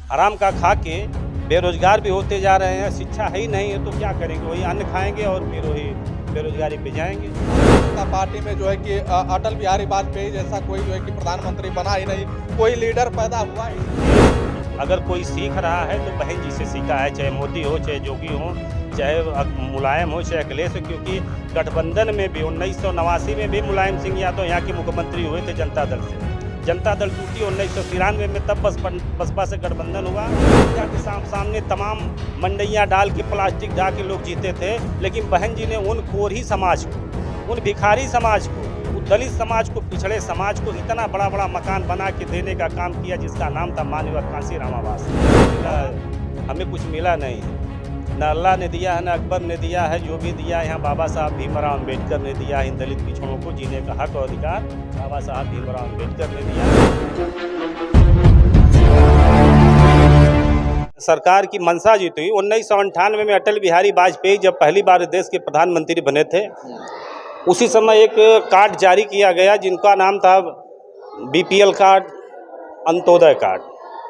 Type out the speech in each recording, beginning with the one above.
हराम का खा के बेरोजगार भी होते जा रहे हैं। शिक्षा है ही नहीं है तो क्या करेंगे, वही अन्न खाएंगे और फिर वही बेरोजगारी पे जाएंगे। जनता पार्टी में जो है कि अटल बिहारी वाजपेयी जैसा कोई जो है कि प्रधानमंत्री बना ही नहीं, कोई लीडर पैदा हुआ ही नहीं। अगर कोई सीख रहा है तो बहन जी से सीखा है, चाहे मोदी हो, चाहे योगी हो, चाहे मुलायम हो, चाहे अखिलेश हो। क्योंकि गठबंधन में भी 1989 में भी मुलायम सिंह यादव यहाँ के मुख्यमंत्री हुए थे जनता दल से। जनता दल टूटी 1993 में, तब बसपा से गठबंधन हुआ। यहाँ के सामने तमाम मंडियाँ डाल के, प्लास्टिक ढा के लोग जीते थे। लेकिन बहन जी ने उन कोरही समाज को, उन भिखारी समाज को, दलित समाज को, पिछड़े समाज को इतना बड़ा बड़ा मकान बना के देने का काम किया, जिसका नाम था माननीय कांशीराम आवास। हमें कुछ मिला नहीं है, न अल्लाह ने दिया है, न अकबर ने दिया है। जो भी दिया यहाँ बाबा साहब भीमराव अम्बेडकर ने दिया है। इन दलित पिछड़ों को जीने का हक और अधिकार बाबा साहब भीमराव अम्बेडकर ने दिया। सरकार की मंशा जी थी 1998 में अटल बिहारी वाजपेयी जब पहली बार देश के प्रधानमंत्री बने थे, उसी समय एक कार्ड जारी किया गया जिनका नाम था BPL card, Antyodaya card.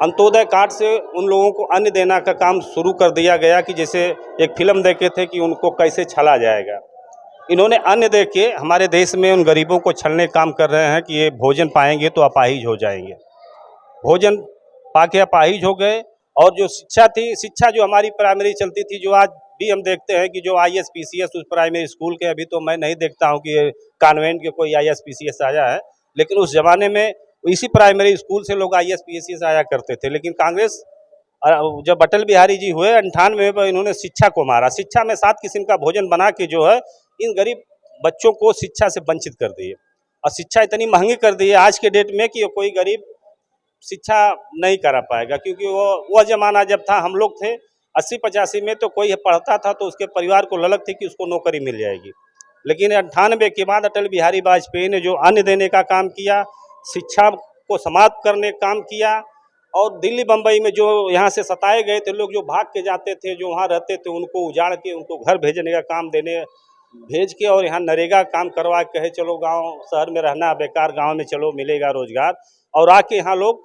Antyodaya card से उन लोगों को अन्न देना का काम शुरू कर दिया गया कि जैसे एक फिल्म देखे थे कि उनको कैसे छला जाएगा। इन्होंने अन्न दे के हमारे देश में उन गरीबों को छलने काम कर रहे हैं कि ये भोजन पाएंगे तो अपाहिज हो जाएंगे। भोजन पाके अपाहिज हो गए। और जो शिक्षा थी, शिक्षा जो हमारी प्राइमरी चलती थी, जो आज भी हम देखते हैं कि जो IAS PCS उस प्राइमरी स्कूल के, अभी तो मैं नहीं देखता हूं कि कॉन्वेंट के कोई IAS PCS आया है, लेकिन उस जमाने में इसी प्राइमरी स्कूल से लोग IAS PCS आया करते थे। लेकिन कांग्रेस जब अटल बिहारी जी हुए 98 में, इन्होंने शिक्षा को मारा। शिक्षा में 7 किस्म का भोजन बना के जो है इन गरीब बच्चों को शिक्षा से वंचित कर दिए। और शिक्षा इतनी महंगी कर दी है आज के डेट में कि कोई गरीब शिक्षा नहीं करा पाएगा। क्योंकि वह जमाना जब था, हम लोग थे 80-85 में, तो कोई पढ़ता था तो उसके परिवार को ललक थी कि उसको नौकरी मिल जाएगी। लेकिन 98 के बाद अटल बिहारी वाजपेयी ने जो अन्न देने का काम किया, शिक्षा को समाप्त करने का काम किया, और दिल्ली बम्बई में जो यहाँ से सताए गए थे लोग, जो भाग के जाते थे, जो वहाँ रहते थे, उनको उजाड़ के उनको घर भेजने का काम भेज के, और यहाँ नरेगा काम करवा के कहे चलो गांव शहर में रहना बेकार, गांव में चलो मिलेगा रोजगार। और आके यहाँ लोग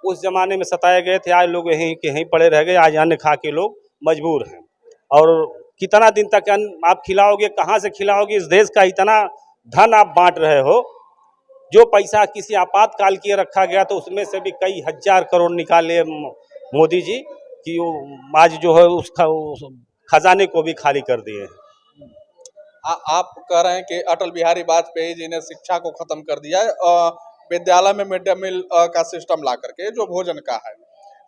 उस जमाने में सताए गए थे, आज लोग यहीं के यहीं पड़े रह गए। आज अन्न खा के लोग मजबूर हैं। और कितना दिन तक अन्न आप खिलाओगे, कहाँ से खिलाओगे? इस देश का इतना धन आप बांट रहे हो, जो पैसा किसी आपातकाल के रखा गया तो उसमें से भी कई हजार करोड़ निकाले मोदी जी कि आज जो है उस खजाने को भी खाली कर दिए हैं। आप कह रहे हैं कि अटल बिहारी वाजपेयी जी ने शिक्षा को खत्म कर दिया है, विद्यालय में मिड डे मील का सिस्टम ला करके जो भोजन का है।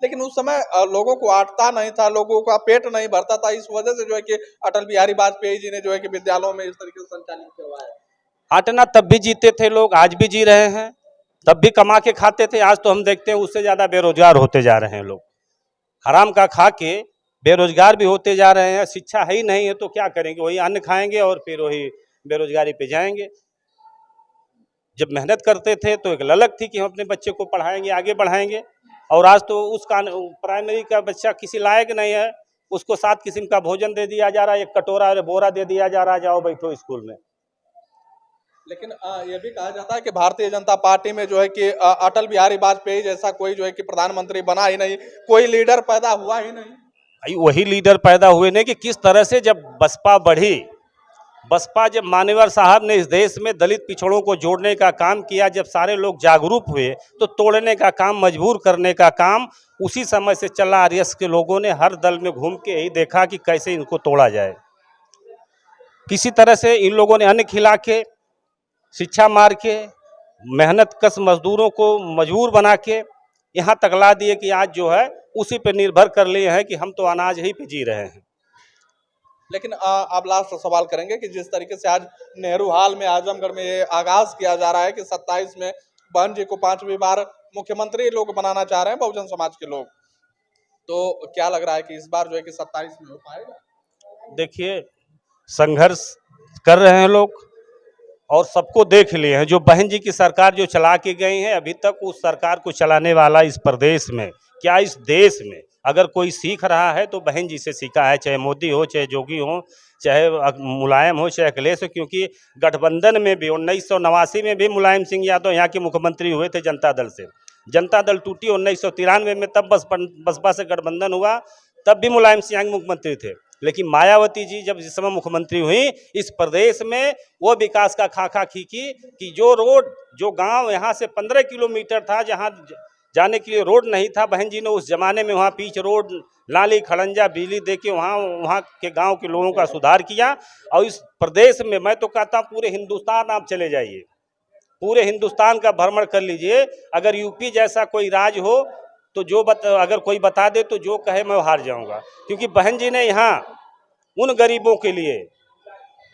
लेकिन उस समय लोगों को आटता नहीं था, लोगों का पेट नहीं भरता था। इस वजह से जो है कि अटल बिहारी वाजपेयी जी ने जो है कि विद्यालयों में इस तरीके से संचालित करवाया। आटना तब भी जीते थे लोग, आज भी जी रहे हैं, तब भी कमा के खाते थे। आज तो हम देखते हैं उससे ज्यादा बेरोजगार होते जा रहे हैं लोग। हराम का खा के बेरोजगार भी होते जा रहे हैं। शिक्षा है ही नहीं है तो क्या करेंगे, वही अन्न खाएंगे और फिर वही बेरोजगारी पे जाएंगे। जब मेहनत करते थे तो एक ललक थी कि हम अपने बच्चे को पढ़ाएंगे, आगे बढ़ाएंगे। और आज तो उसका प्राइमरी का बच्चा किसी लायक नहीं है, उसको 7 किस्म का भोजन दे दिया जा रहा है, एक कटोरा बोरा दे दिया जा रहा है, जाओ बैठो स्कूल में। लेकिन ये भी कहा जाता है कि भारतीय जनता पार्टी में जो है कि अटल बिहारी वाजपेयी जैसा कोई जो है कि प्रधानमंत्री बना ही नहीं, कोई लीडर पैदा हुआ ही नहीं। वही लीडर पैदा हुए नहीं कि किस तरह से जब बसपा बढ़ी, बसपा जब मान्यवर साहब ने इस देश में दलित पिछड़ों को जोड़ने का काम किया, जब सारे लोग जागरूक हुए तो तोड़ने का काम, मजबूर करने का काम उसी समय से चला। आरएस के लोगों ने हर दल में घूम के यही देखा कि कैसे इनको तोड़ा जाए। किसी तरह से इन लोगों ने अन्न खिला के, शिक्षा मार के, मेहनत कश मजदूरों को मजबूर बना के यहाँ तक ला दिए कि आज जो है उसी पे निर्भर कर लिए हैं कि हम तो अनाज ही पे जी रहे हैं। लेकिन आप लास्ट सवाल करेंगे कि जिस तरीके से आज नेहरू हाल में आजमगढ़ में ये आगाज किया जा रहा है कि 27 में बहन जी को 5वीं बार मुख्यमंत्री लोग बनाना चाह रहे हैं, बहुजन समाज के लोग, तो क्या लग रहा है कि इस बार जो है कि 27 में हो पाएगा? देखिए, संघर्ष कर रहे हैं लोग और सबको देख लिए हैं। जो बहन जी की सरकार जो चला के गई है, अभी तक उस सरकार को चलाने वाला इस प्रदेश में, क्या इस देश में अगर कोई सीख रहा है तो बहन जी से सीखा है। चाहे मोदी हो, चाहे योगी हो, चाहे मुलायम हो, चाहे अखिलेश हो। क्योंकि गठबंधन में भी 1989 में भी मुलायम सिंह यादव यहाँ के मुख्यमंत्री हुए थे जनता दल से। जनता दल टूटी 1993 में, तब बसपा से गठबंधन हुआ, तब भी मुलायम सिंह यादव मुख्यमंत्री थे। लेकिन मायावती जी जब जिस समय मुख्यमंत्री हुई, इस प्रदेश में वो विकास का खाका खींची कि जो रोड, जो गांव यहाँ से 15 किलोमीटर था, जहाँ जाने के लिए रोड नहीं था, बहन जी ने उस जमाने में वहाँ पीच रोड, नाली, खड़ंजा, बिजली दे के वहाँ के गांव के लोगों का सुधार किया। और इस प्रदेश में मैं तो कहता हूँ पूरे हिंदुस्तान आप चले जाइए, पूरे हिंदुस्तान का भ्रमण कर लीजिए, अगर यूपी जैसा कोई राज्य हो तो अगर कोई बता दे तो जो कहे मैं हार जाऊंगा। क्योंकि बहन जी ने यहाँ उन गरीबों के लिए,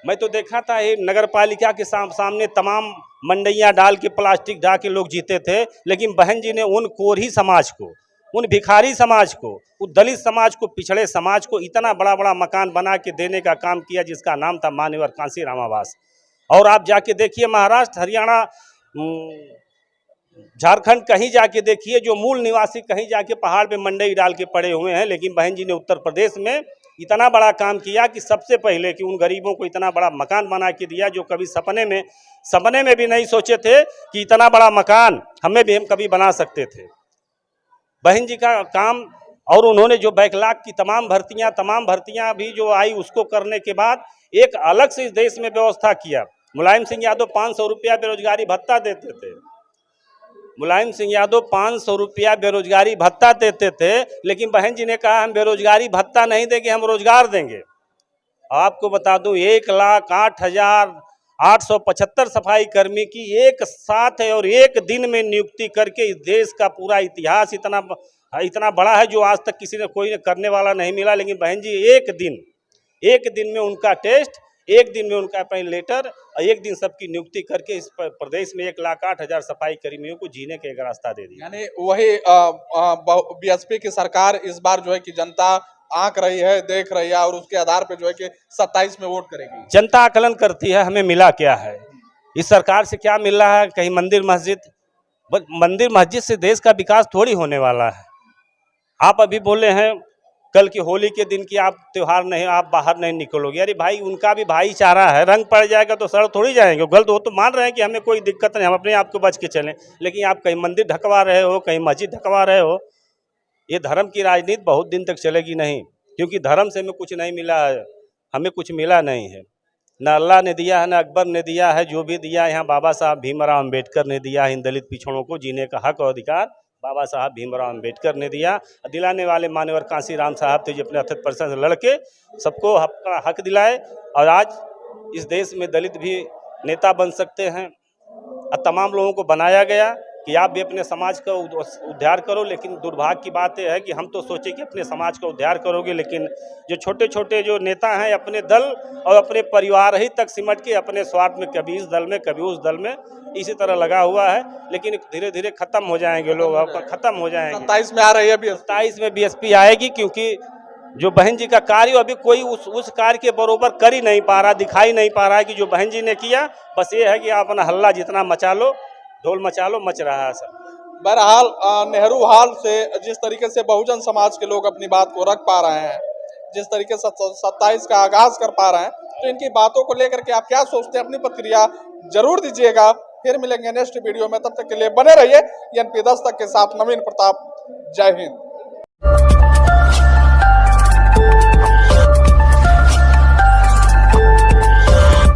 मैं तो देखा था ये नगर पालिका के सामने तमाम मंडियां डाल के, प्लास्टिक ढा के लोग जीते थे, लेकिन बहन जी ने उन कोरही समाज को, उन भिखारी समाज को, उन दलित समाज को, पिछड़े समाज को इतना बड़ा बड़ा मकान बना के देने का काम किया, जिसका नाम था मान्यवर कांशीराम आवास। और आप जाके देखिए महाराष्ट्र, हरियाणा, झारखंड, कहीं जाके देखिए, जो मूल निवासी कहीं जाके पहाड़ पे मंडई डाल के पड़े हुए हैं, लेकिन बहन जी ने उत्तर प्रदेश में इतना बड़ा काम किया कि सबसे पहले कि उन गरीबों को इतना बड़ा मकान बना के दिया, जो कभी सपने में भी नहीं सोचे थे कि इतना बड़ा मकान हम कभी बना सकते थे। बहन जी का काम, और उन्होंने जो बैकलॉग की तमाम भर्तियां भी जो आई, उसको करने के बाद एक अलग से इस देश में व्यवस्था किया। मुलायम सिंह यादव 500 रुपया बेरोजगारी भत्ता देते थे, मुलायम सिंह यादव 500 रुपया बेरोजगारी भत्ता देते थे, लेकिन बहन जी ने कहा हम बेरोजगारी भत्ता नहीं देंगे, हम रोजगार देंगे। आपको बता दूं 1,08,875 सफाई कर्मी की एक साथ है और एक दिन में नियुक्ति करके, इस देश का पूरा इतिहास इतना बड़ा है जो आज तक किसी ने कोई करने वाला नहीं मिला। लेकिन बहन जी एक दिन में उनका टेस्ट, एक दिन में उनका अपॉइंट लेटर, और एक दिन सबकी नियुक्ति करके इस प्रदेश में 1,08,000 सफाई कर्मियों को जीने का एक रास्ता दे दिया। यानी वही बीएसपी की सरकार इस बार जो है कि जनता आंक रही है, देख रही है, और उसके आधार पे जो है कि 27 में वोट करेगी। जनता आकलन करती है हमें मिला क्या है, इस सरकार से क्या मिल रहा है। कहीं मंदिर मस्जिद से देश का विकास थोड़ी होने वाला है। आप अभी बोले हैं कल की होली के दिन की आप त्योहार नहीं, आप बाहर नहीं निकलोगे। अरे भाई, उनका भी भाईचारा है, रंग पड़ जाएगा तो सड़क थोड़ी जाएंगे। गलत हो तो मान रहे हैं कि हमें कोई दिक्कत नहीं, हम अपने आप को बच के चलें, लेकिन आप कहीं मंदिर ढकवा रहे हो, कहीं मस्जिद ढकवा रहे हो, ये धर्म की राजनीति बहुत दिन तक चलेगी नहीं। क्योंकि धर्म से हमें कुछ नहीं मिला है, हमें कुछ मिला नहीं है, न अल्लाह ने दिया है, न अकबर ने दिया है। जो भी दिया यहाँ बाबा साहब भीमराव अम्बेडकर ने दिया है। इन दलित पिछड़ों को जीने का हक और अधिकार बाबा साहब भीमराव अम्बेडकर ने दिया। दिलाने वाले मान्यवर कांशीराम साहब थे, जो अपने अथक परिश्रम से लड़के सबको हक दिलाए। और आज इस देश में दलित भी नेता बन सकते हैं, और तमाम लोगों को बनाया गया कि आप भी अपने समाज का उद्धार करो। लेकिन दुर्भाग्य की बात यह है कि हम तो सोचे कि अपने समाज का उद्धार करोगे, लेकिन जो छोटे छोटे जो नेता हैं अपने दल और अपने परिवार ही तक सिमट के अपने स्वार्थ में, कभी इस दल में कभी उस दल में, इसी तरह लगा हुआ है। लेकिन धीरे धीरे खत्म हो जाएंगे लोग, खत्म हो जाएंगे। 27 में आ रही है, 27 में बीएसपी आएगी, क्योंकि जो बहन जी का कार्य अभी कोई उस कार्य के बरोबर कर ही नहीं पा रहा, दिखाई नहीं पा रहा है कि जो बहन जी ने किया। बस ये है कि आप अपना हल्ला जितना मचा लो, ढोल मचा लो, मच रहा है सब। बहरहाल नेहरू हाल से जिस तरीके से बहुजन समाज के लोग अपनी बात को रख पा रहे हैं, जिस तरीके से 27 का आगाज कर पा रहे हैं, तो इनकी बातों को लेकर के आप क्या सोचते हैं, अपनी प्रतिक्रिया जरूर दीजिएगा। फिर मिलेंगे नेक्स्ट वीडियो में, तब तक के लिए बने रहिए एनपी दस्तक के साथ। नवीन प्रताप, जय हिंद।